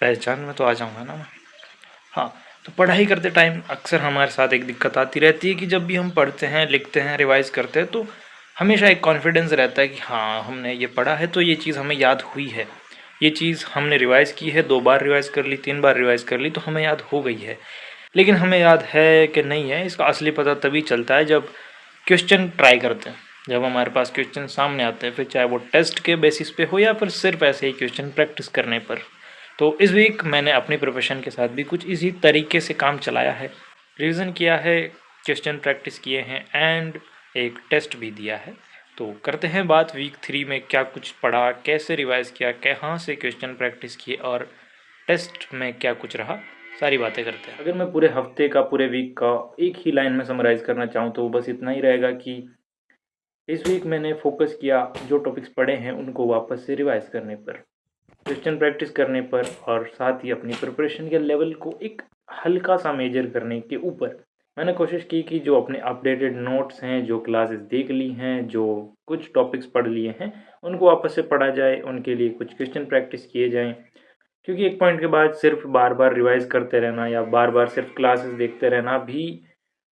पहचान में तो आ जाऊँगा ना मैं। हाँ, तो पढ़ाई करते टाइम अक्सर हमारे साथ एक दिक्कत आती रहती है कि जब भी हम पढ़ते हैं, लिखते हैं, रिवाइज़ करते हैं तो हमेशा एक कॉन्फिडेंस रहता है कि हाँ, हमने ये पढ़ा है तो ये चीज़ हमें याद हुई है। ये चीज़ हमने रिवाइज़ की है, 2 बार रिवाइज़ कर ली, 3 बार रिवाइज़ कर ली तो हमें याद हो गई है। लेकिन हमें याद है कि नहीं है, इसका असली पता तभी चलता है जब क्वेश्चन ट्राई करते हैं। जब हमारे पास क्वेश्चन सामने आते हैं, फिर चाहे वो टेस्ट के बेसिस पे हो या फिर सिर्फ ऐसे ही क्वेश्चन प्रैक्टिस करने पर। तो इस वीक मैंने अपनी प्रोफेशन के साथ भी कुछ इसी तरीके से काम चलाया है। रिवीजन किया है, क्वेश्चन प्रैक्टिस किए हैं एंड एक टेस्ट भी दिया है। तो करते हैं बात वीक 3 में क्या कुछ पढ़ा, कैसे रिवाइज किया, कहाँ से क्वेश्चन प्रैक्टिस किए और टेस्ट में क्या कुछ रहा, सारी बातें करते हैं। अगर मैं पूरे हफ्ते का, पूरे वीक का एक ही लाइन में समराइज़ करना चाहूँ तो बस इतना ही रहेगा कि इस वीक मैंने फोकस किया जो टॉपिक्स पढ़े हैं उनको वापस से रिवाइज करने पर, क्वेश्चन प्रैक्टिस करने पर और साथ ही अपनी प्रिपरेशन के लेवल को एक हल्का सा मेजर करने के ऊपर। मैंने कोशिश की कि जो अपने अपडेटेड नोट्स हैं, जो क्लासेस देख ली हैं, जो कुछ टॉपिक्स पढ़ लिए हैं, उनको वापस से पढ़ा जाए, उनके लिए कुछ क्वेश्चन प्रैक्टिस किए जाएँ। क्योंकि एक पॉइंट के बाद सिर्फ बार-बार रिवाइज़ करते रहना या बार-बार सिर्फ क्लासेस देखते रहना भी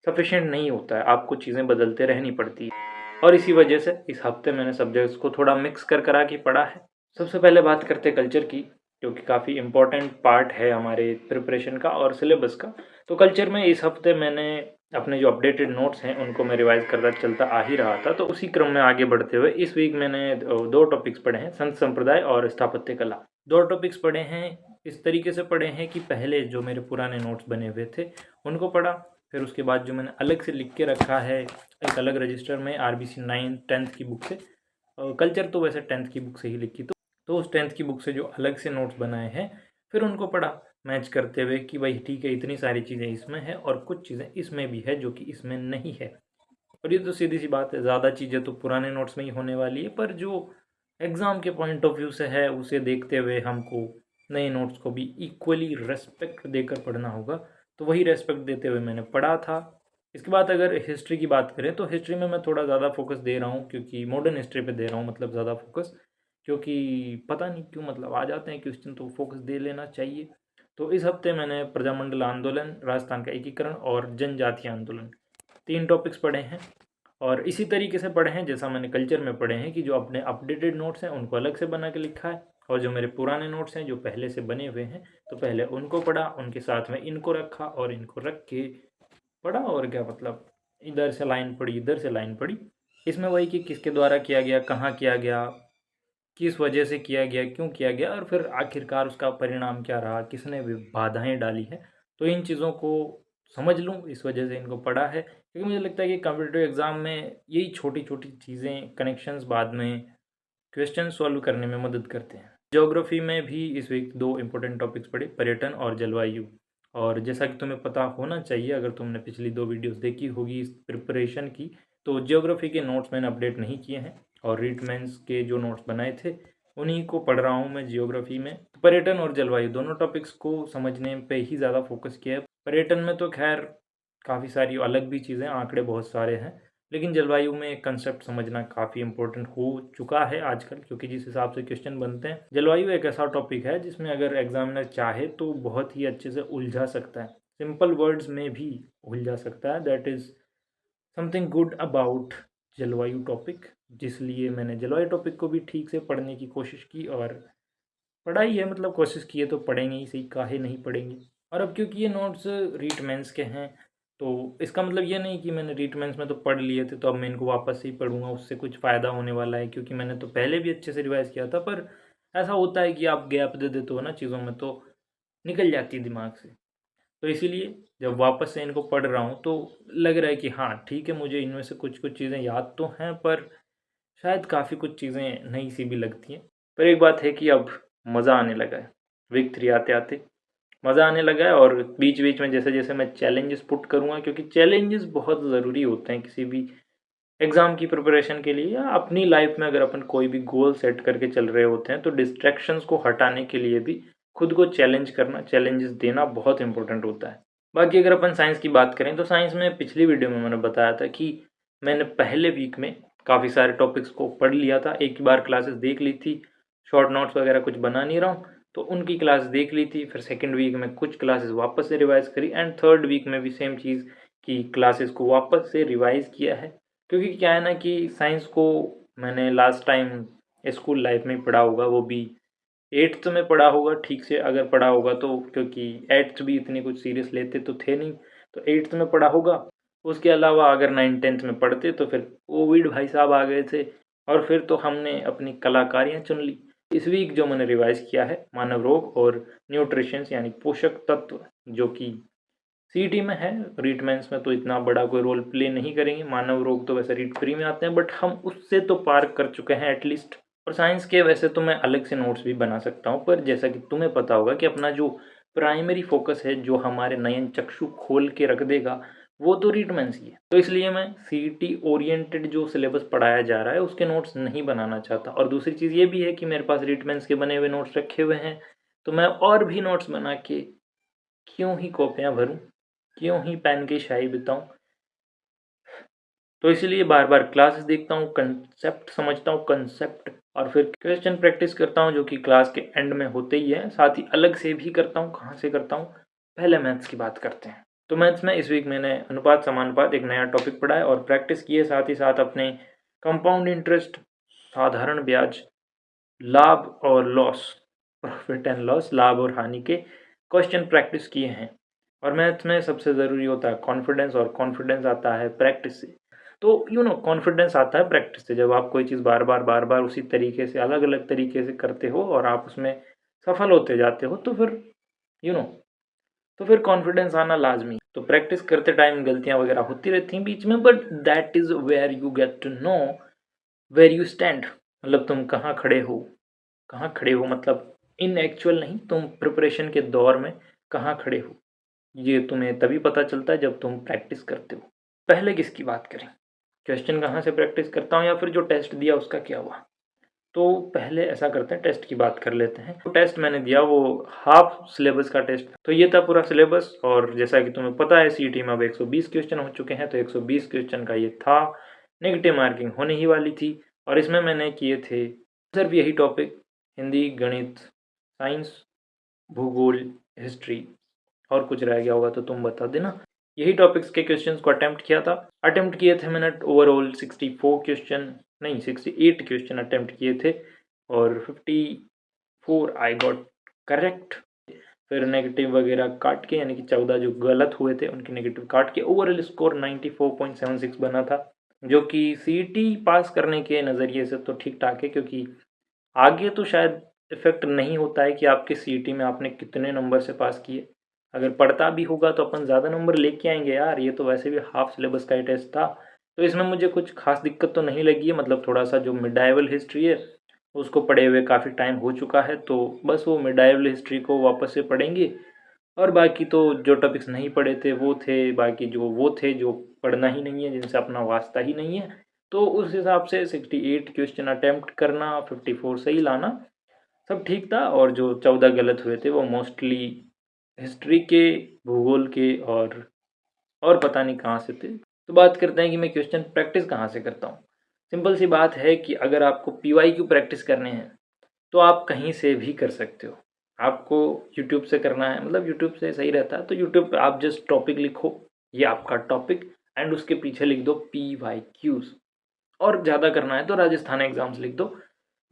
सफिशिएंट नहीं होता है, आपको चीज़ें बदलते रहनी पड़ती है। और इसी वजह से इस हफ्ते मैंने सब्जेक्ट्स को थोड़ा मिक्स कर करा के पढ़ा है। सबसे पहले बात करते हैं कल्चर की, जो कि काफ़ी इम्पोर्टेंट पार्ट है हमारे प्रिपरेशन का और सिलेबस का। तो कल्चर में इस हफ्ते मैंने अपने जो अपडेटेड नोट्स हैं उनको मैं रिवाइज़ करता चलता आ ही रहा था, तो उसी क्रम में आगे बढ़ते हुए इस वीक मैंने 2 टॉपिक्स पढ़े हैं, संत संप्रदाय और स्थापत्य कला। 2 टॉपिक्स पढ़े हैं, इस तरीके से पढ़े हैं कि पहले जो मेरे पुराने नोट्स बने हुए थे उनको पढ़ा, फिर उसके बाद जो मैंने अलग से लिख के रखा है एक अलग रजिस्टर में आरबीसी 9 10th की बुक से, कल्चर तो वैसे 10th की बुक से ही लिखी, तो उस 10th की बुक से जो अलग से नोट्स बनाए हैं फिर उनको पढ़ा मैच करते हुए कि भाई ठीक है, इतनी सारी चीज़ें इसमें है और कुछ चीज़ें इसमें भी है जो कि इसमें नहीं है। और ये तो सीधी सी बात है, ज़्यादा चीज़ें तो पुराने नोट्स में ही होने वाली है, पर जो एग्ज़ाम के पॉइंट ऑफ व्यू से है उसे देखते हुए हमको नए नोट्स को भी इक्वली रेस्पेक्ट देकर पढ़ना होगा, तो वही रेस्पेक्ट देते हुए मैंने पढ़ा था। इसके बाद अगर हिस्ट्री की बात करें तो हिस्ट्री में मैं थोड़ा ज़्यादा फोकस दे रहा हूँ, क्योंकि मॉडर्न हिस्ट्री पे दे रहा हूँ, मतलब ज़्यादा फोकस, क्योंकि पता नहीं क्यों मतलब आ जाते हैं क्वेश्चन तो फोकस दे लेना चाहिए। तो इस हफ्ते मैंने प्रजामंडल आंदोलन, राजस्थान का एकीकरण और जनजातीय आंदोलन 3 टॉपिक्स पढ़े हैं। और इसी तरीके से पढ़े हैं जैसा मैंने कल्चर में पढ़े हैं कि जो अपने अपडेटेड नोट्स हैं उनको अलग से बना के लिखा है, और जो मेरे पुराने नोट्स हैं जो पहले से बने हुए हैं तो पहले उनको पढ़ा, उनके साथ में इनको रखा और इनको रख के पढ़ा। और क्या मतलब, इधर से लाइन पढ़ी, इधर से लाइन पढ़ी। इसमें वही कि किसके द्वारा किया गया, कहाँ किया गया, किस वजह से किया गया, क्यों किया गया और फिर आखिरकार उसका परिणाम क्या रहा, किसने भी बाधाएं डाली हैं, तो इन चीज़ों को समझ लूँ, इस वजह से इनको पढ़ा है। क्योंकि मुझे लगता है कि कॉम्पिटिटिव एग्ज़ाम में यही छोटी-छोटी चीज़ें, कनेक्शंस बाद में क्वेश्चन सॉल्व करने में मदद करते हैं। ज्योग्राफी में भी इस वीक 2 इम्पोर्टेंट टॉपिक्स पढ़े, पर्यटन और जलवायु। और जैसा कि तुम्हें पता होना चाहिए अगर तुमने पिछली 2 वीडियोज़ देखी होगी इस प्रिपरेशन की, तो ज्योग्राफी के नोट्स मैंने अपडेट नहीं किए हैं और रीट मेंस के जो नोट्स बनाए थे उन्हीं को पढ़ रहा हूँ मैं ज्योग्राफी में। तो पर्यटन और जलवायु दोनों टॉपिक्स को समझने पे ही ज़्यादा फोकस किया है। पर्यटन में तो खैर काफ़ी सारी अलग भी चीज़ें, आंकड़े बहुत सारे हैं, लेकिन जलवायु में कंसेप्ट समझना काफ़ी इंपॉर्टेंट हो चुका है आजकल, क्योंकि जिस हिसाब से क्वेश्चन बनते हैं, जलवायु एक ऐसा टॉपिक है जिसमें अगर एग्जामिनर चाहे तो बहुत ही अच्छे से उलझा सकता है, सिंपल वर्ड्स में भी उलझा सकता है। That is something good about जलवायु टॉपिक, जिसलिए मैंने जलवायु टॉपिक को भी ठीक से पढ़ने की कोशिश की और पढ़ाई है, मतलब कोशिश की है तो पढ़ेंगे ही सही, काहे नहीं पढ़ेंगे। और अब क्योंकि ये नोट्स रीट मेंस के हैं तो इसका मतलब ये नहीं कि मैंने रीट मेंस में तो पढ़ लिए थे तो अब मैं इनको वापस से ही पढ़ूंगा, उससे कुछ फ़ायदा होने वाला है, क्योंकि मैंने तो पहले भी अच्छे से रिवाइज़ किया था। पर ऐसा होता है कि आप गैप दे देते हो ना चीज़ों में, तो निकल जाती है दिमाग से। तो इसीलिए जब वापस से इनको पढ़ रहा हूँ तो लग रहा है कि हाँ ठीक है, मुझे इनमें से कुछ कुछ चीज़ें याद तो हैं, पर शायद काफ़ी कुछ चीज़ें नई सी भी लगती हैं। पर एक बात है कि अब मज़ा आने लगा है, वीक 3 आते-आते मज़ा आने लगा है। और बीच-बीच में जैसे-जैसे मैं चैलेंजेस पुट करूँगा, क्योंकि चैलेंजेस बहुत ज़रूरी होते हैं किसी भी एग्ज़ाम की प्रिपरेशन के लिए या अपनी लाइफ में अगर अपन कोई भी गोल सेट करके चल रहे होते हैं, तो डिस्ट्रैक्शंस को हटाने के लिए भी खुद को चैलेंज करना, चैलेंजेस देना बहुत इंपॉर्टेंट होता है। बाकी अगर अपन साइंस की बात करें तो साइंस में पिछली वीडियो में मैंने बताया था कि मैंने पहले वीक में काफ़ी सारे टॉपिक्स को पढ़ लिया था, एक ही बार क्लासेस देख ली थी, शॉर्ट नोट्स वगैरह कुछ बना नहीं रहा हूँ। तो उनकी क्लास देख ली थी। फिर सेकंड वीक में कुछ क्लासेस वापस से रिवाइज़ करी एंड थर्ड वीक में भी सेम चीज़ की क्लासेस को वापस से रिवाइज़ किया है। क्योंकि क्या है ना कि साइंस को मैंने लास्ट टाइम स्कूल लाइफ में पढ़ा होगा, वो भी 8th में पढ़ा होगा ठीक से अगर पढ़ा होगा तो, क्योंकि 8th भी इतनी कुछ सीरियस लेते तो थे नहीं, तो 8th में पढ़ा होगा। उसके अलावा अगर 9th 10th में पढ़ते तो फिर कोविड भाई साहब आ गए थे और फिर तो हमने अपनी कलाकारियाँ चुन ली। इस वीक जो मैंने रिवाइज़ किया है मानव रोग और न्यूट्रिशंस यानी पोषक तत्व, जो कि सीईटी में है। रीट मेंस में तो इतना बड़ा कोई रोल प्ले नहीं करेंगे, मानव रोग तो वैसे रीट प्री में आते हैं, बट हम उससे तो पार कर चुके हैं एटलीस्ट। और साइंस के वैसे तो मैं अलग से नोट्स भी बना सकता हूँ, पर जैसा कि तुम्हें पता होगा कि अपना जो प्राइमरी फोकस है, जो हमारे नयन चक्षु खोल के रख देगा, वो तो रीट मेंस ही है। तो इसलिए मैं सीईटी ओरिएंटेड जो सिलेबस पढ़ाया जा रहा है उसके नोट्स नहीं बनाना चाहता। और दूसरी चीज़ ये भी है कि मेरे पास रीट मेंस के बने हुए नोट्स रखे हुए हैं, तो मैं और भी नोट्स बना के क्यों ही कॉपियाँ भरूँ, क्यों ही पेन की स्याही बिताऊँ। तो इसीलिए बार बार क्लासेस देखता हूँ, कंसेप्ट समझता हूँ कंसेप्ट, और फिर क्वेश्चन प्रैक्टिस करता हूँ, जो कि क्लास के एंड में होते ही है। साथ ही अलग से भी करता हूँ। कहाँ से करता हूँ, पहले मैथ्स की बात करते हैं। तो मैथ्स में इस वीक मैंने अनुपात समानुपात एक नया टॉपिक पढ़ा है और प्रैक्टिस किए। साथ ही साथ अपने कंपाउंड इंटरेस्ट, साधारण ब्याज, लाभ और लॉस, प्रॉफिट एंड लॉस, लाभ और हानि के क्वेश्चन प्रैक्टिस किए हैं। और मैथ्स में सबसे ज़रूरी होता है कॉन्फिडेंस, और कॉन्फिडेंस आता है प्रैक्टिस से। तो कॉन्फिडेंस आता है प्रैक्टिस से। जब आप कोई चीज़ बार बार उसी तरीके से अलग अलग तरीके से करते हो और आप उसमें सफल होते जाते हो, तो फिर यू नो तो फिर कॉन्फिडेंस आना लाजमी। तो प्रैक्टिस करते टाइम गलतियां वगैरह होती रहती हैं बीच में, but that is where you get to know where you stand. मतलब तुम कहाँ खड़े हो, कहाँ खड़े हो मतलब इन एक्चुअल नहीं, तुम प्रिपरेशन के दौर में कहाँ खड़े हो, ये तुम्हें तभी पता चलता है जब तुम प्रैक्टिस करते हो। पहले किसकी बात करें, क्वेश्चन कहाँ से प्रैक्टिस करता हूँ या फिर जो टेस्ट दिया उसका क्या हुआ। तो पहले ऐसा करते हैं, टेस्ट की बात कर लेते हैं। तो टेस्ट मैंने दिया वो हाफ सिलेबस का टेस्ट, तो ये था पूरा सिलेबस। और जैसा कि तुम्हें पता है सीईटी में अब 120 क्वेश्चन हो चुके हैं, तो 120 क्वेश्चन का ये था। नेगेटिव मार्किंग होने ही वाली थी और इसमें मैंने किए थे सिर्फ यही टॉपिक, हिंदी, गणित, साइंस, भूगोल, हिस्ट्री, और कुछ रह गया होगा तो तुम बता देना। यही टॉपिक्स के क्वेश्चंस को अटेम्प्ट किया था। अटेम्प्ट किए थे मैंने ओवरऑल 64 क्वेश्चन, नहीं 68 क्वेश्चन अटेम्प्ट किए थे और 54 आई गॉट करेक्ट। फिर नेगेटिव वगैरह काट के, यानी कि 14 जो गलत हुए थे उनके नेगेटिव काट के ओवरऑल स्कोर 94.76 बना था, जो कि सीईटी पास करने के नज़रिए से तो ठीक ठाक है। क्योंकि आगे तो शायद इफेक्ट नहीं होता है कि आपके सीईटी में आपने कितने नंबर से पास किए। अगर पढ़ता भी होगा तो अपन ज़्यादा नंबर लेके आएंगे यार, ये तो वैसे भी हाफ सिलेबस का ही टेस्ट था। तो इसमें मुझे कुछ खास दिक्कत तो नहीं लगी है। मतलब थोड़ा सा जो मिडाइवल हिस्ट्री है उसको पढ़े हुए काफ़ी टाइम हो चुका है, तो बस वो मिडाइवल हिस्ट्री को वापस से पढ़ेंगे। और बाकी तो जो टॉपिक्स नहीं पढ़े थे वो थे, बाकी वो थे जो पढ़ना ही नहीं है, जिनसे अपना वास्ता ही नहीं है। तो उस हिसाब से 68 क्वेश्चन अटेम्प्ट करना, 54 सही लाना, सब ठीक था। और जो 14 गलत हुए थे वो मोस्टली हिस्ट्री के, भूगोल के, और पता नहीं कहाँ से थे। तो बात करते हैं कि मैं क्वेश्चन प्रैक्टिस कहाँ से करता हूँ। सिंपल सी बात है कि अगर आपको पीवाईक्यू प्रैक्टिस करने हैं तो आप कहीं से भी कर सकते हो। आपको यूट्यूब से करना है, मतलब यूट्यूब से सही रहता है, तो यूट्यूब पे आप जस्ट टॉपिक लिखो, ये आपका टॉपिक, एंड उसके पीछे लिख दो पीवाईक्यूज। और ज़्यादा करना है तो राजस्थान एग्जाम्स लिख दो,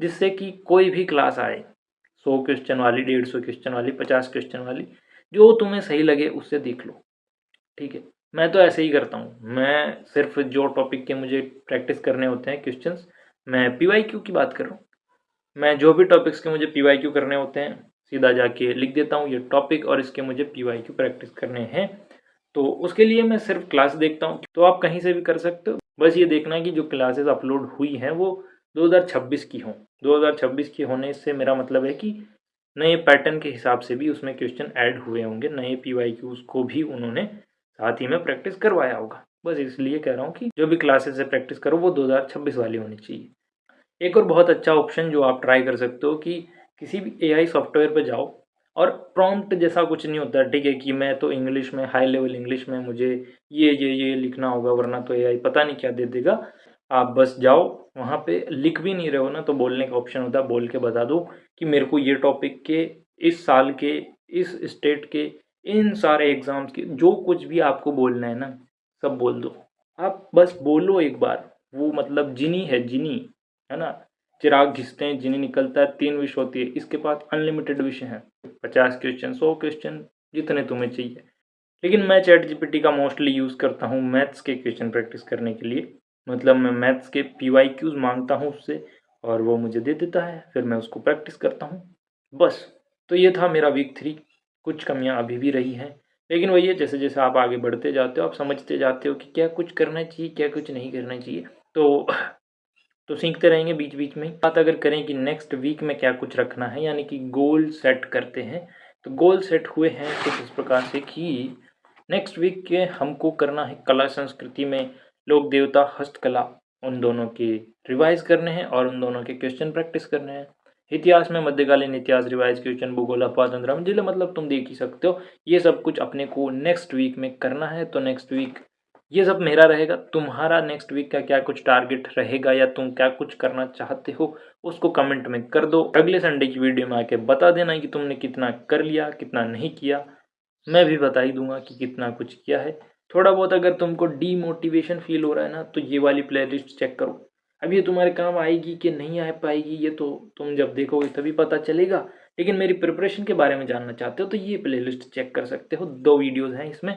जिससे कि कोई भी क्लास आए, 100 क्वेश्चन वाली, 150 क्वेश्चन वाली, 50 क्वेश्चन वाली, जो तुम्हें सही लगे उससे देख लो। ठीक है, मैं तो ऐसे ही करता हूँ। मैं सिर्फ जो टॉपिक के मुझे प्रैक्टिस करने होते हैं क्वेश्चंस, मैं पीवाईक्यू की बात कर रहा हूँ। मैं जो भी टॉपिक्स के मुझे पीवाईक्यू करने होते हैं सीधा जाके लिख देता हूँ ये टॉपिक और इसके मुझे पीवाईक्यू प्रैक्टिस करने हैं। तो उसके लिए मैं सिर्फ क्लास देखता हूँ। तो आप कहीं से भी कर सकते हो, बस ये देखना है कि जो क्लासेस अपलोड हुई हैं वो 2026 की हों। 2026 की होने से मेरा मतलब है कि नए पैटर्न के हिसाब से भी उसमें क्वेश्चन ऐड हुए होंगे, नए पीवाईक्यूज को भी उन्होंने साथ ही में प्रैक्टिस करवाया होगा। बस इसलिए कह रहा हूँ कि जो भी क्लासेस से प्रैक्टिस करो वो 2026 वाली होनी चाहिए। एक और बहुत अच्छा ऑप्शन जो आप ट्राई कर सकते हो कि किसी भी एआई सॉफ्टवेयर पे जाओ, और प्रॉम्प्ट जैसा कुछ नहीं होता, ठीक है, कि मैं तो इंग्लिश में, हाई लेवल इंग्लिश में मुझे ये लिखना होगा वरना तो एआई पता नहीं क्या दे देगा। आप बस जाओ, वहाँ पे लिख भी नहीं रहे हो ना तो बोलने का ऑप्शन होता है, बोल के बता दो कि मेरे को ये टॉपिक के इस साल के, इस स्टेट के, इन सारे एग्ज़ाम्स के, जो कुछ भी आपको बोलना है ना, सब बोल दो। आप बस बोलो एक बार, वो मतलब जिनी है, जिनी, है ना? चिराग घिसते हैं, जिनी निकलता है, 3 विश होती है, इसके पास अनलिमिटेड विश हैं, 50 क्वेश्चन, 100 क्वेश्चन, जितने तुम्हें चाहिए। लेकिन मैं चैट जीपीटी का मोस्टली यूज़ करता हूँ मैथ्स के क्वेश्चन प्रैक्टिस करने के लिए। मतलब मैं मैथ्स के पीवाईक्यूज़ माँगता हूँ उससे और वो मुझे दे देता है, फिर मैं उसको प्रैक्टिस करता हूँ, बस। तो ये था मेरा वीक 3। कुछ कमियाँ अभी भी रही हैं, लेकिन वही है, जैसे-जैसे आप आगे बढ़ते जाते हो, आप समझते जाते हो कि क्या कुछ करना चाहिए, क्या कुछ नहीं करना चाहिए। तो सीखते रहेंगे बीच-बीच में ही। बात अगर करें कि नेक्स्ट वीक में क्या कुछ रखना है, यानी कि गोल सेट करते हैं, तो गोल सेट हुए हैं कुछ इस प्रकार से कि नेक्स्ट वीक के हमको करना है कला संस्कृति में लोक देवता हस्तकला, उन दोनों के रिवाइज़ करने हैं और उन दोनों के क्वेश्चन प्रैक्टिस करने हैं। इतिहास में मध्यकालीन इतिहास रिवाइज़ क्वेश्चन, भूगोल अपवातंत्र जिले, मतलब तुम देख ही सकते हो। ये सब कुछ अपने को नेक्स्ट वीक में करना है, तो नेक्स्ट वीक ये सब मेरा रहेगा। तुम्हारा नेक्स्ट वीक का क्या कुछ टारगेट रहेगा या तुम क्या कुछ करना चाहते हो, उसको कमेंट में कर दो। अगले संडे की वीडियो में आके बता देना कि तुमने कितना कर लिया, कितना नहीं किया। मैं भी बता ही दूंगा कि कितना कुछ किया है। थोड़ा बहुत अगर तुमको डीमोटिवेशन फील हो रहा है ना, तो ये वाली प्लेलिस्ट चेक करो। अब ये तुम्हारे काम आएगी कि नहीं आ पाएगी, ये तो तुम जब देखोगे तभी पता चलेगा। लेकिन मेरी प्रिपरेशन के बारे में जानना चाहते हो तो ये प्लेलिस्ट चेक कर सकते हो। 2 वीडियोज़ हैं इसमें,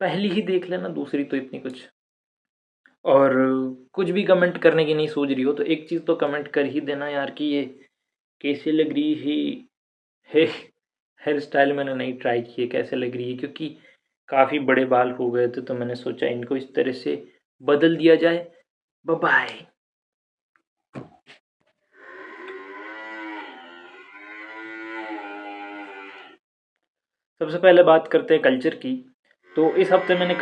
पहली ही देख लेना, दूसरी तो इतनी कुछ। और कुछ भी कमेंट करने की नहीं सोच रही हो तो एक चीज़ तो कमेंट कर ही देना यार कि ये कैसे लग रही है हेयर स्टाइल मैंने नहीं ट्राई की है, कैसे लग रही है, क्योंकि काफ़ी बड़े बाल हो गए थे तो मैंने सोचा इनको इस तरह से बदल दिया जाए। Bye bye. सबसे पहले बात करते हैं कल्चर की। तो इस हफ्ते मैंने